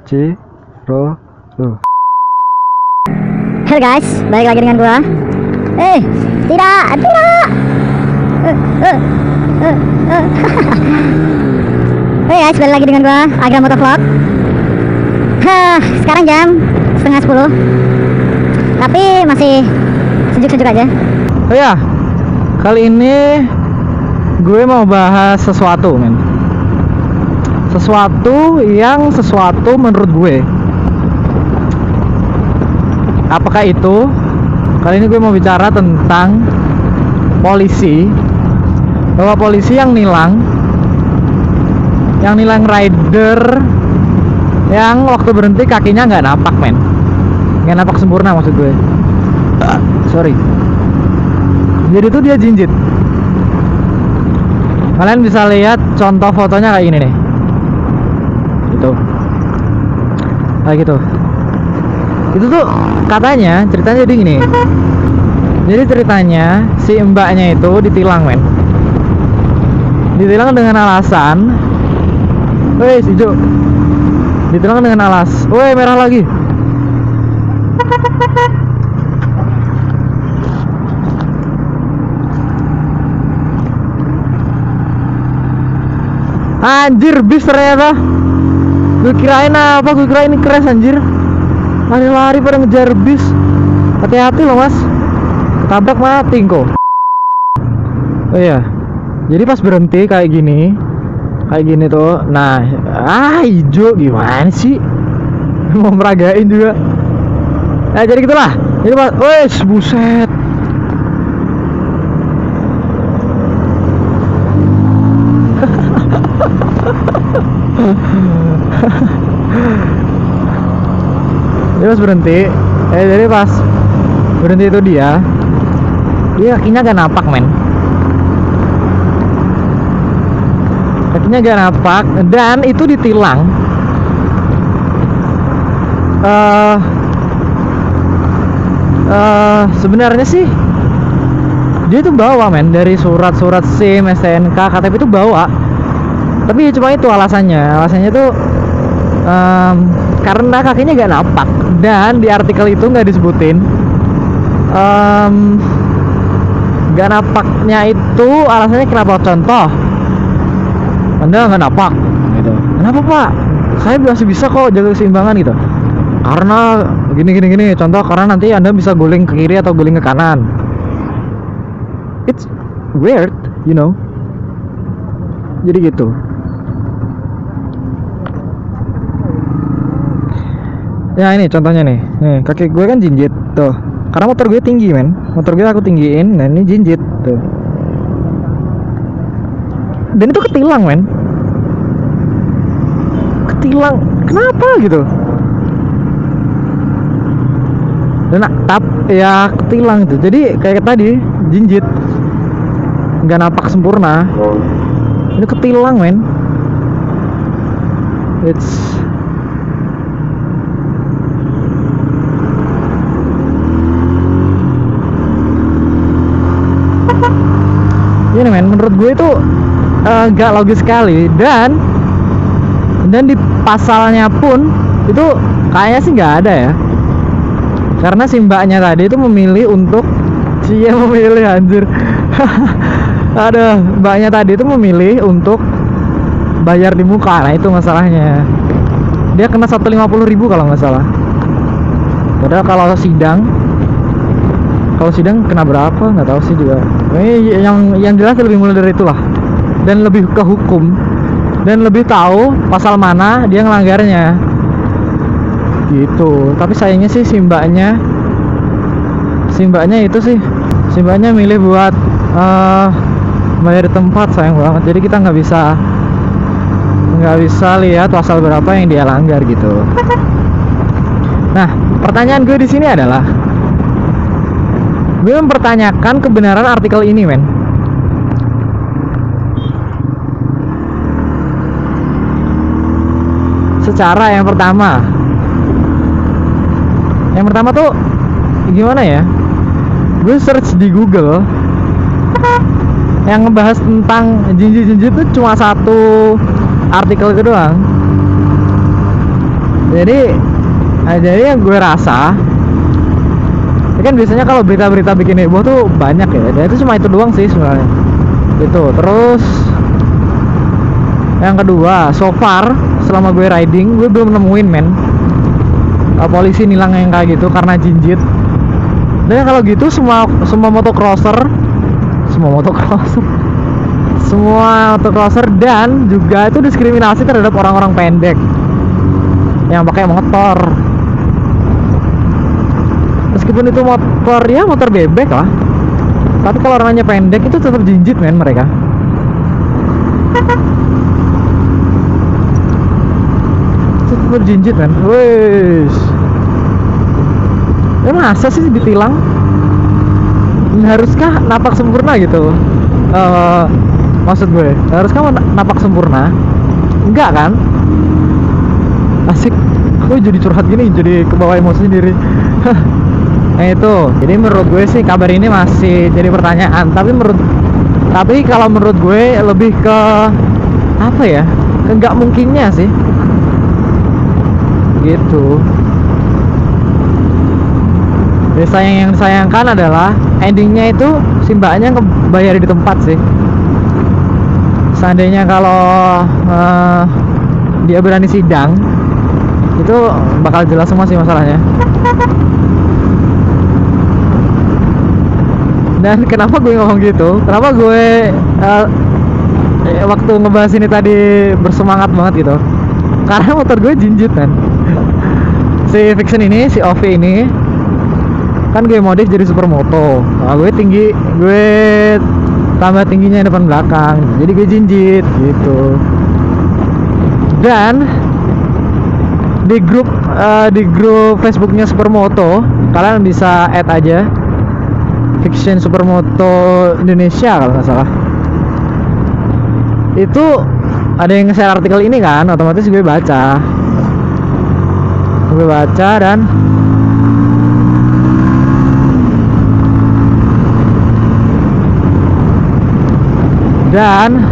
Ciro. Halo guys, balik lagi dengan gua. Tidak. Hey guys, balik lagi dengan gua, Agra Motovlog. Sekarang jam 9:30, tapi masih sejuk-sejuk aja. Oh ya, kali ini gue mau bahas sesuatu, men. Sesuatu menurut gue. Apakah itu? Kali ini gue mau bicara tentang polisi. Bahwa polisi yang nilang rider yang waktu berhenti kakinya nggak napak, men. Nggak napak sempurna maksud gue. Sorry. Jadi itu dia jinjit. Kalian bisa lihat contoh fotonya kayak ini nih. Itu. Kayak gitu. Itu tuh katanya ceritanya jadi gini. Jadi ceritanya si mbaknya itu ditilang, men. Ditilang dengan alasan, woi hijau. Ditilang dengan woi merah lagi. Anjir, bis ternyata. Gue kirain apa? Gue kirain ini crash, anjir. Lari-lari pada ngejar bis. Hati-hati loh, mas. Tabrak mati kok. Oh iya. Jadi pas berhenti kayak gini tuh. Nah, hijau gimana sih? Mau meragain juga. Nah, jadi gitulah. Jadi pas, wes buset. Dia pas berhenti, jadi pas berhenti itu dia kakinya gak napak, men. Kakinya gak napak dan itu ditilang. Sebenarnya sih dia tuh bawa, men, dari surat-surat SIM, STNK, KTP itu bawa. Tapi cuma itu alasannya tuh karena kakinya gak napak. Dan di artikel itu nggak disebutin gak napaknya itu alasannya kenapa. Contoh, Anda nggak napak gitu. Kenapa, Pak? Saya masih bisa kok jaga keseimbangan gitu. Karena gini. Contoh, karena nanti Anda bisa guling ke kiri atau guling ke kanan. It's weird, you know. Jadi gitu. Ya ini contohnya nih. Kaki gue kan jinjit tuh. Karena motor gue tinggi, men. Motor gue aku tinggiin, dan ini jinjit tuh. Dan itu ketilang, men. Ketilang. Kenapa gitu? Dan ya ketilang itu. Jadi kayak tadi jinjit. Nggak napak sempurna. Ini ketilang, men. Ini, men, menurut gue itu gak logis sekali. Dan di pasalnya pun itu kayaknya sih nggak ada ya. Karena si mbaknya tadi itu memilih untuk anjir. Ada mbaknya tadi itu memilih untuk bayar di muka. Nah itu masalahnya. Dia kena 150.000 kalau nggak salah. Padahal kalau sidang kena berapa nggak tahu sih juga. Ini yang jelas lebih mulai dari itulah, dan lebih ke hukum, dan lebih tahu pasal mana dia ngelanggarnya gitu. Tapi sayangnya sih si mbaknya itu sih, si mbaknya milih buat bayar di tempat. Sayang banget. Jadi kita nggak bisa lihat pasal berapa yang dia langgar gitu. Nah, pertanyaan gue di sini adalah, gue mempertanyakan kebenaran artikel ini, men. Secara yang pertama tuh gimana ya? Gue search di Google yang ngebahas tentang jinjit-jinjit itu cuma satu artikel itu doang. Jadi yang gue rasa ya kan biasanya kalau berita-berita bikin heboh tuh banyak ya, dan itu cuma itu doang sih sebenarnya. Itu terus yang kedua, so far selama gue riding gue belum nemuin polisi nilang yang kayak gitu karena jinjit. Dan kalau gitu semua motocrosser dan juga itu diskriminasi terhadap orang-orang pendek yang pakai motor. Meskipun itu motor bebek lah, tapi kalau orangnya pendek itu tetap jinjit mereka. Tetap jinjit wes. Masa sih ditilang? Haruskah napak sempurna gitu? Maksud gue, haruskah napak sempurna? Enggak kan? Asik. Gue jadi curhat gini, jadi kebawa emosi sendiri. Nah itu, jadi menurut gue sih kabar ini masih jadi pertanyaan. Tapi kalau menurut gue lebih ke apa ya? Ke nggak mungkinnya sih. Gitu. Yang disayangkan adalah endingnya itu si mbaknya kebayar di tempat sih. Seandainya kalau dia berani sidang, itu bakal jelas semua sih masalahnya. Dan kenapa gue ngomong gitu? Kenapa gue waktu ngebahas ini tadi bersemangat banget gitu? Karena motor gue jinjit kan. Si Vixen ini, si OV ini kan gue modif jadi supermoto. Nah, gue tambah tingginya depan belakang, jadi gue jinjit gitu. Dan di grup Facebooknya Supermoto, kalian bisa add aja Vixen Supermoto Indonesia kalau nggak salah. Itu ada yang nge-share artikel ini kan, otomatis gue baca dan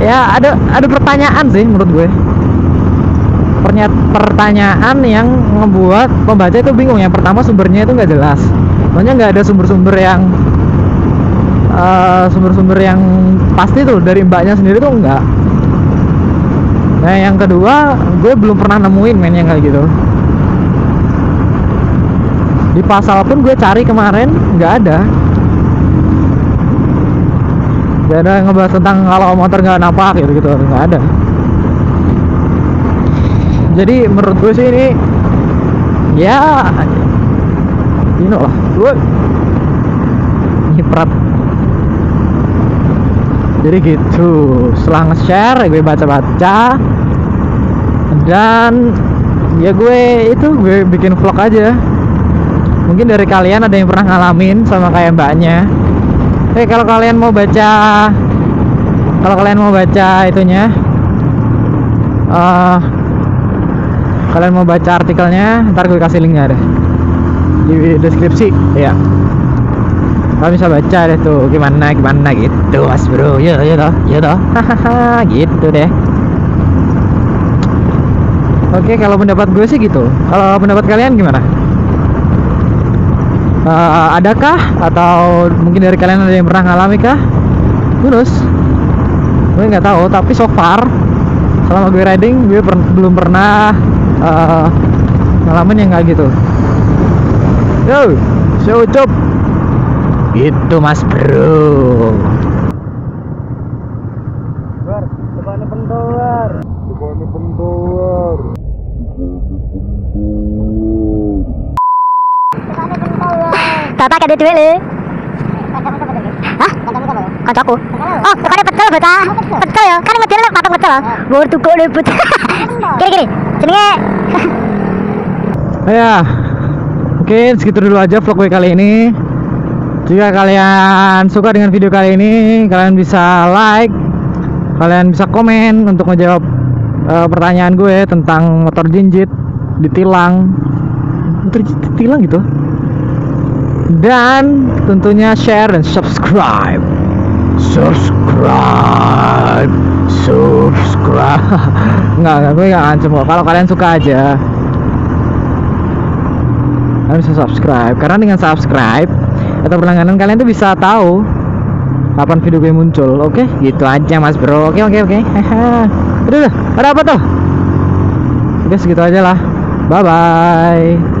ya ada pertanyaan sih menurut gue. Pertanyaan yang ngebuat pembaca itu bingung. Yang pertama, sumbernya itu nggak jelas. Pokoknya nggak ada sumber-sumber yang pasti tuh dari mbaknya sendiri tuh nggak. Nah yang kedua, gue belum pernah nemuin yang kayak gitu. Di pasal pun gue cari kemarin nggak ada. Gak ada ngebahas tentang kalau motor nggak napak gitu nggak ada. Jadi menurut gue sih ini ya lah, gue nyiprat. Jadi gitu, setelah nge-share gue baca dan ya gue bikin vlog aja. Mungkin dari kalian ada yang pernah ngalamin sama kayak mbaknya. Kalau kalian mau baca itunya, kalian mau baca artikelnya, ntar gue kasih linknya deh di deskripsi ya. Kalian bisa baca deh tuh gimana gitu mas bro. Ya toh hahaha gitu deh. Oke, kalau pendapat gue sih gitu. Kalau pendapat kalian gimana? Adakah atau mungkin dari kalian ada yang pernah ngalami kah? Terus gue nggak tahu, tapi so far selama gue riding gue belum pernah ngalamin yang kayak gitu. Yo, show up gitu mas bro. Depannya pentolar. Bapak gak ada duit lu. Hah? Kancaku. Oh, depannya pecel bocah. Pecel ya. Kan ngedel patung pecel. Gua tukuk lebut. Gini. Jenenge. Ya. Mungkin segitu dulu aja vlog gue kali ini. Jika kalian suka dengan video kali ini, kalian bisa like, kalian bisa komen untuk menjawab pertanyaan gue tentang motor jinjit ditilang gitu. Dan tentunya share dan subscribe. subscribe. Enggak, gue nggak ngancem kok. Kalau kalian suka aja, kalian bisa subscribe. Karena dengan subscribe atau berlangganan, kalian tuh bisa tahu kapan video gue muncul. Oke, gitu aja mas bro. Oke. Udah, ada apa tuh? Udah segitu aja lah. Bye bye.